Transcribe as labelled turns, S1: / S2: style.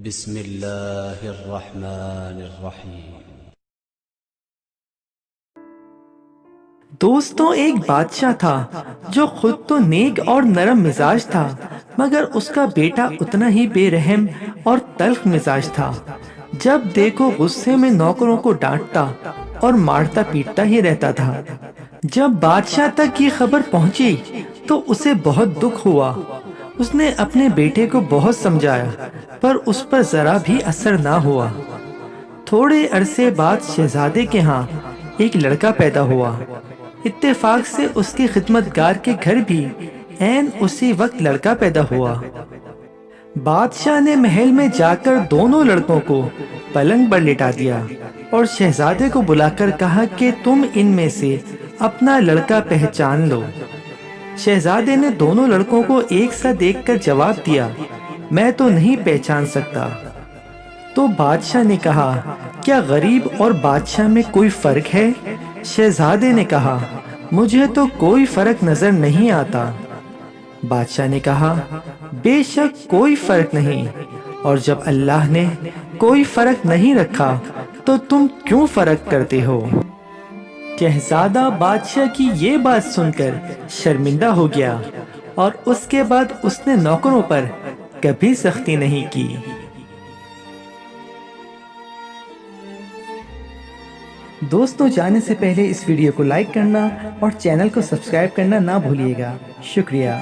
S1: بسم اللہ الرحمن الرحیم۔
S2: دوستوں، ایک بادشاہ تھا جو خود تو نیک اور نرم مزاج تھا، مگر اس کا بیٹا اتنا ہی بے رحم اور تلخ مزاج تھا۔ جب دیکھو غصے میں نوکروں کو ڈانٹتا اور مارتا پیٹتا ہی رہتا تھا۔ جب بادشاہ تک یہ خبر پہنچی تو اسے بہت دکھ ہوا۔ اس نے اپنے بیٹے کو بہت سمجھایا، پر اس پر ذرا بھی اثر نہ ہوا۔ تھوڑے عرصے بعد شہزادے کے ہاں ایک لڑکا پیدا ہوا۔ اتفاق سے اس کے خدمتگار کے گھر بھی عین اسی وقت لڑکا پیدا ہوا۔ بادشاہ نے محل میں جا کر دونوں لڑکوں کو پلنگ پر لٹا دیا اور شہزادے کو بلا کر کہا کہ تم ان میں سے اپنا لڑکا پہچان لو۔ شہزادے نے دونوں لڑکوں کو ایک سا دیکھ کر جواب دیا، میں تو نہیں پہچان سکتا۔ تو بادشاہ نے کہا، کیا غریب اور بادشاہ میں کوئی فرق ہے؟ شہزادے نے کہا، مجھے تو کوئی فرق نظر نہیں آتا۔ بادشاہ نے کہا، بے شک کوئی فرق نہیں، اور جب اللہ نے کوئی فرق نہیں رکھا تو تم کیوں فرق کرتے ہو؟ شہزادہ بادشاہ کی یہ بات سن کر شرمندہ ہو گیا، اور اس کے بعد اس نے نوکروں پر کبھی سختی نہیں کی۔ دوستوں، جانے سے پہلے اس ویڈیو کو لائک کرنا اور چینل کو سبسکرائب کرنا نہ بھولیے گا۔ شکریہ۔